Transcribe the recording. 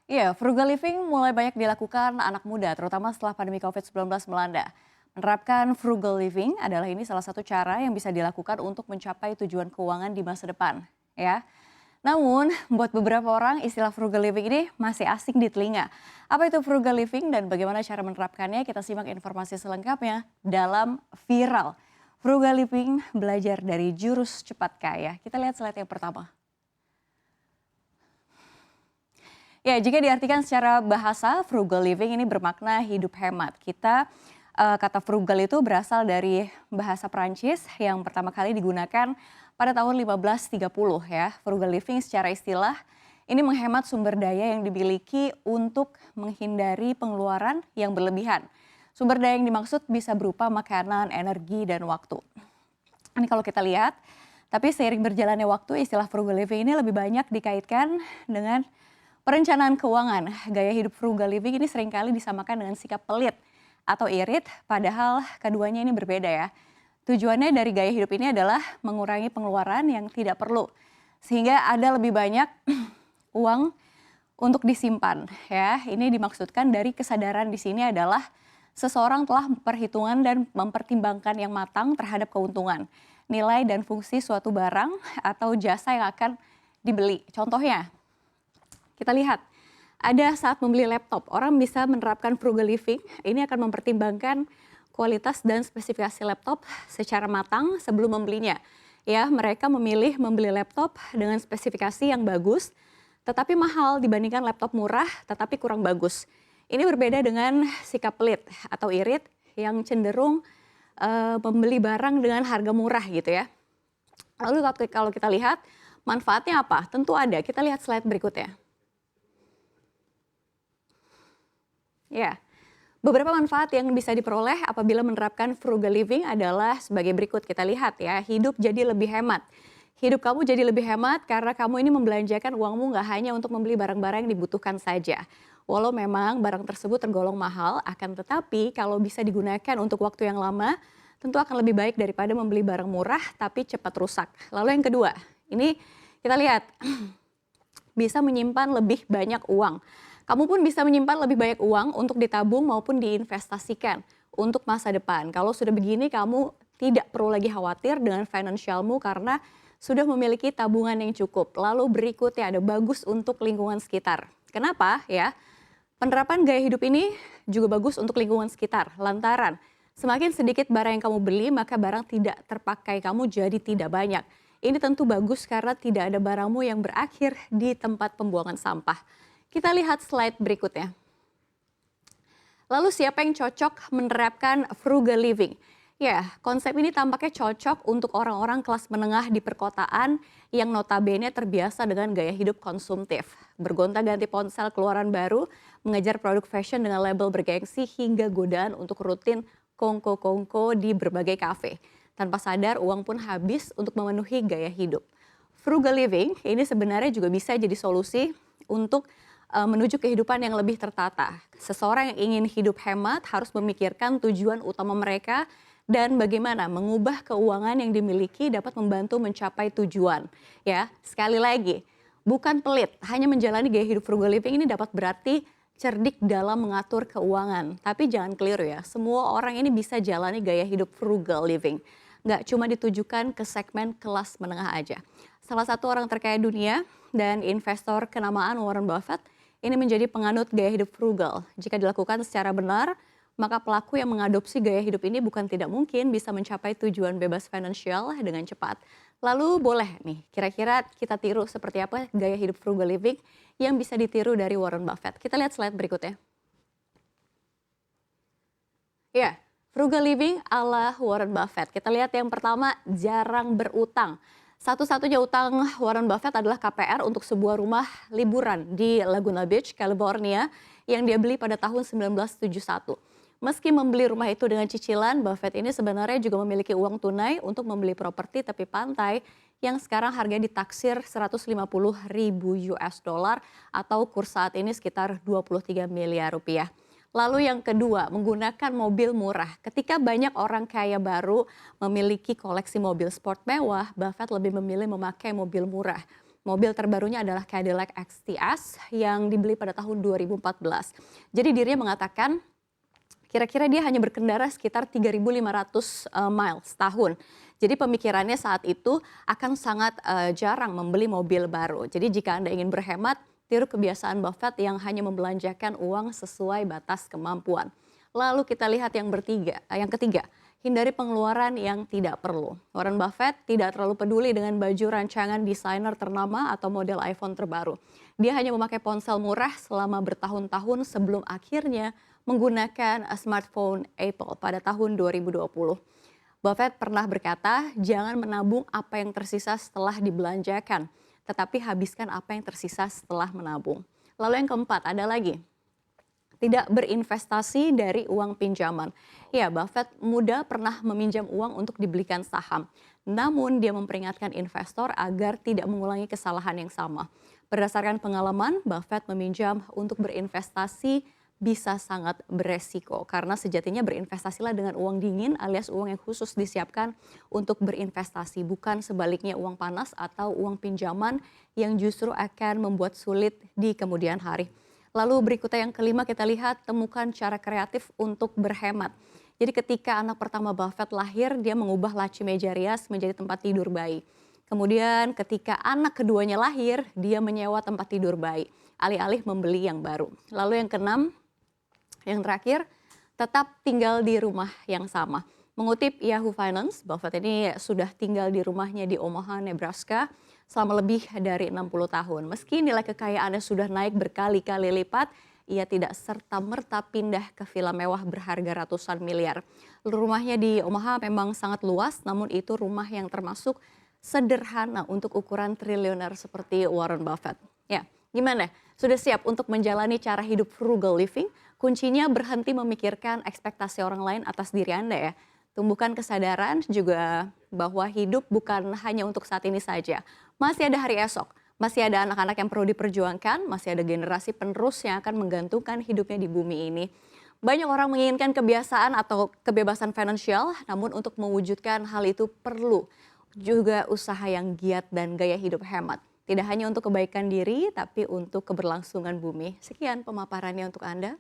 Iya, frugal living mulai banyak dilakukan anak muda, terutama setelah pandemi COVID-19 melanda. Menerapkan frugal living adalah ini salah satu cara yang bisa dilakukan untuk mencapai tujuan keuangan di masa depan. Ya, namun buat beberapa orang istilah frugal living ini masih asing di telinga. Apa itu frugal living dan bagaimana cara menerapkannya? Kita simak informasi selengkapnya dalam Viral. Frugal living belajar dari jurus cepat kaya. Kita lihat slide yang pertama. Ya, jika diartikan secara bahasa, frugal living ini bermakna hidup hemat. Kata frugal itu berasal dari bahasa Prancis yang pertama kali digunakan pada tahun 1530 ya. Frugal living secara istilah ini menghemat sumber daya yang dimiliki untuk menghindari pengeluaran yang berlebihan. Sumber daya yang dimaksud bisa berupa makanan, energi, dan waktu. Ini kalau kita lihat, tapi seiring berjalannya waktu istilah frugal living ini lebih banyak dikaitkan dengan perencanaan keuangan. Gaya hidup frugal living ini seringkali disamakan dengan sikap pelit atau irit, padahal keduanya ini berbeda ya. Tujuannya dari gaya hidup ini adalah mengurangi pengeluaran yang tidak perlu, sehingga ada lebih banyak uang untuk disimpan ya. Ini dimaksudkan dari kesadaran di sini adalah seseorang telah perhitungan dan mempertimbangkan yang matang terhadap keuntungan, nilai dan fungsi suatu barang atau jasa yang akan dibeli. Contohnya, kita lihat, ada saat membeli laptop, orang bisa menerapkan frugal living, ini akan mempertimbangkan kualitas dan spesifikasi laptop secara matang sebelum membelinya. Ya, mereka memilih membeli laptop dengan spesifikasi yang bagus, tetapi mahal dibandingkan laptop murah tetapi kurang bagus. Ini berbeda dengan sikap pelit atau irit yang cenderung membeli barang dengan harga murah gitu ya. Lalu kalau kita lihat manfaatnya apa? Tentu ada, kita lihat slide berikutnya. Ya, beberapa manfaat yang bisa diperoleh apabila menerapkan frugal living adalah sebagai berikut. Kita lihat ya, hidup jadi lebih hemat. Hidup kamu jadi lebih hemat karena kamu ini membelanjakan uangmu nggak hanya untuk membeli barang-barang yang dibutuhkan saja. Walau memang barang tersebut tergolong mahal, akan tetapi kalau bisa digunakan untuk waktu yang lama, tentu akan lebih baik daripada membeli barang murah tapi cepat rusak. Lalu yang kedua, ini kita lihat, bisa menyimpan lebih banyak uang. Kamu pun bisa menyimpan lebih banyak uang untuk ditabung maupun diinvestasikan untuk masa depan. Kalau sudah begini kamu tidak perlu lagi khawatir dengan finansialmu karena sudah memiliki tabungan yang cukup. Lalu berikutnya ada bagus untuk lingkungan sekitar. Kenapa ya? Penerapan gaya hidup ini juga bagus untuk lingkungan sekitar. Lantaran semakin sedikit barang yang kamu beli maka barang tidak terpakai kamu jadi tidak banyak. Ini tentu bagus karena tidak ada barangmu yang berakhir di tempat pembuangan sampah. Kita lihat slide berikutnya. Lalu siapa yang cocok menerapkan frugal living? Ya, konsep ini tampaknya cocok untuk orang-orang kelas menengah di perkotaan yang notabene terbiasa dengan gaya hidup konsumtif. Bergonta-ganti ponsel keluaran baru, mengejar produk fashion dengan label bergengsi hingga godaan untuk rutin kongko-kongko di berbagai kafe. Tanpa sadar uang pun habis untuk memenuhi gaya hidup. Frugal living ini sebenarnya juga bisa jadi solusi untuk menuju kehidupan yang lebih tertata. Seseorang yang ingin hidup hemat harus memikirkan tujuan utama mereka dan bagaimana mengubah keuangan yang dimiliki dapat membantu mencapai tujuan. Ya, sekali lagi, bukan pelit, hanya menjalani gaya hidup frugal living ini dapat berarti cerdik dalam mengatur keuangan. Tapi jangan keliru ya, semua orang ini bisa jalani gaya hidup frugal living. Nggak cuma ditujukan ke segmen kelas menengah aja. Salah satu orang terkaya dunia dan investor kenamaan Warren Buffett ini menjadi penganut gaya hidup frugal. Jika dilakukan secara benar, maka pelaku yang mengadopsi gaya hidup ini bukan tidak mungkin bisa mencapai tujuan bebas finansial dengan cepat. Lalu boleh nih, kira-kira kita tiru seperti apa gaya hidup frugal living yang bisa ditiru dari Warren Buffett. Kita lihat slide berikutnya. Ya, frugal living ala Warren Buffett. Kita lihat yang pertama, jarang berutang. Satu-satunya utang Warren Buffett adalah KPR untuk sebuah rumah liburan di Laguna Beach, California yang dia beli pada tahun 1971. Meski membeli rumah itu dengan cicilan, Buffett ini sebenarnya juga memiliki uang tunai untuk membeli properti tepi pantai yang sekarang harganya ditaksir 150.000 US dollar atau kurs saat ini sekitar 23 miliar rupiah. Lalu yang kedua, menggunakan mobil murah. Ketika banyak orang kaya baru memiliki koleksi mobil sport mewah, Buffett lebih memilih memakai mobil murah. Mobil terbarunya adalah Cadillac XTS yang dibeli pada tahun 2014. Jadi dirinya mengatakan kira-kira dia hanya berkendara sekitar 3.500 miles setahun. Jadi pemikirannya saat itu akan sangat jarang membeli mobil baru. Jadi jika Anda ingin berhemat, tiru kebiasaan Buffett yang hanya membelanjakan uang sesuai batas kemampuan. Lalu kita lihat yang ketiga, hindari pengeluaran yang tidak perlu. Warren Buffett tidak terlalu peduli dengan baju rancangan desainer ternama atau model iPhone terbaru. Dia hanya memakai ponsel murah selama bertahun-tahun sebelum akhirnya menggunakan smartphone Apple pada tahun 2020. Buffett pernah berkata, jangan menabung apa yang tersisa setelah dibelanjakan, tetapi habiskan apa yang tersisa setelah menabung. Lalu yang keempat, ada lagi. Tidak berinvestasi dari uang pinjaman. Ya, Buffett muda pernah meminjam uang untuk dibelikan saham. Namun dia memperingatkan investor agar tidak mengulangi kesalahan yang sama. Berdasarkan pengalaman, Buffett meminjam untuk berinvestasi bisa sangat beresiko karena sejatinya berinvestasilah dengan uang dingin alias uang yang khusus disiapkan untuk berinvestasi, bukan sebaliknya uang panas atau uang pinjaman yang justru akan membuat sulit di kemudian hari. Lalu berikutnya yang kelima kita lihat temukan cara kreatif untuk berhemat. Jadi ketika anak pertama Buffett lahir, dia mengubah laci meja rias menjadi tempat tidur bayi. Kemudian ketika anak keduanya lahir, dia menyewa tempat tidur bayi, alih-alih membeli yang baru. Lalu yang keenam, yang terakhir, tetap tinggal di rumah yang sama. Mengutip Yahoo Finance, Buffett ini sudah tinggal di rumahnya di Omaha, Nebraska selama lebih dari 60 tahun. Meski nilai kekayaannya sudah naik berkali-kali lipat, ia tidak serta-merta pindah ke villa mewah berharga ratusan miliar. Rumahnya di Omaha memang sangat luas, namun itu rumah yang termasuk sederhana untuk ukuran triliuner seperti Warren Buffett. Ya, gimana? Sudah siap untuk menjalani cara hidup frugal living? Kuncinya berhenti memikirkan ekspektasi orang lain atas diri Anda ya. Tumbuhkan kesadaran juga bahwa hidup bukan hanya untuk saat ini saja. Masih ada hari esok, masih ada anak-anak yang perlu diperjuangkan, masih ada generasi penerus yang akan menggantungkan hidupnya di bumi ini. Banyak orang menginginkan kebiasaan atau kebebasan finansial, namun untuk mewujudkan hal itu perlu juga usaha yang giat dan gaya hidup hemat. Tidak hanya untuk kebaikan diri, tapi untuk keberlangsungan bumi. Sekian pemaparannya untuk Anda.